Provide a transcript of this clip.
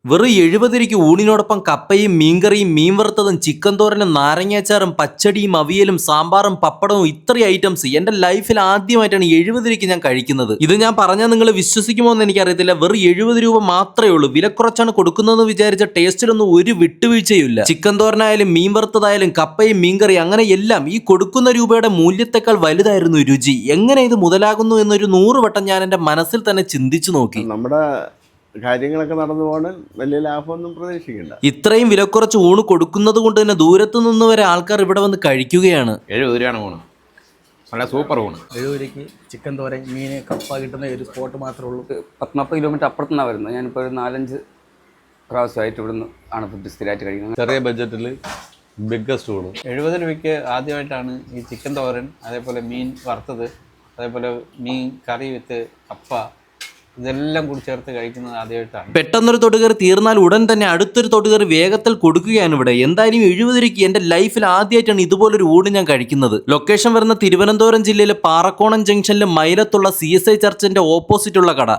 വെറും 70 രൂപയ്ക്ക് ഊണിനോടൊപ്പം കപ്പയും മീൻകറിയും മീൻ വറുത്തതും ചിക്കൻ തോരനും നാരങ്ങാച്ചാറും പച്ചടിയും അവിയലും സാമ്പാറും പപ്പടവും ഇത്രയും ഐറ്റംസ് എന്റെ ലൈഫിൽ ആദ്യമായിട്ടാണ് 70 രൂപയ്ക്ക് ഞാൻ കഴിക്കുന്നത്. ഇത് ഞാൻ പറഞ്ഞാൽ നിങ്ങൾ വിശ്വസിക്കുമോ എന്ന് എനിക്കറിയത്തില്ല. വെറും 70 രൂപ മാത്രമേ ഉള്ളൂ. വില കുറച്ചാണ് കൊടുക്കുന്നതെന്ന് വിചാരിച്ച ടേസ്റ്റിലൊന്നും ഒരു വിട്ടുവീഴ്ചയില്ല. ചിക്കൻ തോരനായാലും മീൻ വറുത്തതായാലും കപ്പയും മീൻകറി അങ്ങനെ എല്ലാം ഈ കൊടുക്കുന്ന രൂപയുടെ മൂല്യത്തെക്കാൾ വലുതായിരുന്നു രുചി. എങ്ങനെ ഇത് മുതലാകുന്നു എന്നൊരു 100 വട്ടം ഞാൻ എന്റെ മനസ്സിൽ തന്നെ ചിന്തിച്ചു നോക്കി. നമ്മുടെ കാര്യങ്ങളൊക്കെ നടന്നു പോകാൻ വലിയ ലാഭമൊന്നും പ്രതീക്ഷിക്കണ്ട. ഇത്രയും വിലക്കുറച്ച് ഊണ് കൊടുക്കുന്നത് കൊണ്ട് തന്നെ ദൂരത്തു നിന്ന് വരെ ആൾക്കാർ ഇവിടെ വന്ന് കഴിക്കുകയാണ്. 70 രൂപയാണ് ഊണ്, നല്ല സൂപ്പർ ഊണ്. 70 രൂപയ്ക്ക് ചിക്കൻ തോരൻ മീൻ കപ്പ കിട്ടുന്ന ഒരു സ്പോട്ട് മാത്രമേ ഉള്ളൂ. 40 കിലോമീറ്റർ അപ്പുറത്തുനിന്നാണ് വരുന്നത്. ഞാനിപ്പോൾ ഒരു 4-5 പ്രാവശ്യമായിട്ട് ഇവിടുന്ന് ആണ് ഫുഡ് സ്ഥിരമായിട്ട് കഴിക്കുന്നത്. ചെറിയ ബഡ്ജറ്റിൽ ബിഗ്ഗസ്റ്റ് ഊണ്. 70 രൂപയ്ക്ക് ആദ്യമായിട്ടാണ് ഈ ചിക്കൻ തോരൻ, അതേപോലെ മീൻ വറുത്തത്, അതേപോലെ മീൻ കറി വിത്ത് കപ്പ ഇതെല്ലാം കൂടി ചേർത്ത് കഴിക്കുന്നത് ആദ്യമായിട്ടാണ്. പെട്ടെന്നൊരു തൊടുകറി തീർന്നാൽ ഉടൻ തന്നെ അടുത്തൊരു തൊടുകറി വേഗത്തിൽ കൊടുക്കുകയാണ് ഇവിടെ. എന്തായാലും 70 രൂപയ്ക്ക് എന്റെ ലൈഫിൽ ആദ്യമായിട്ടാണ് ഇതുപോലൊരു ഊണ് ഞാൻ കഴിക്കുന്നത്. ലൊക്കേഷൻ വരുന്ന തിരുവനന്തപുരം ജില്ലയിലെ പാറക്കോണം ജംഗ്ഷനിലെ മൈലത്തുള്ള CSI ചർച്ചിന്റെ ഓപ്പോസിറ്റുള്ള കട.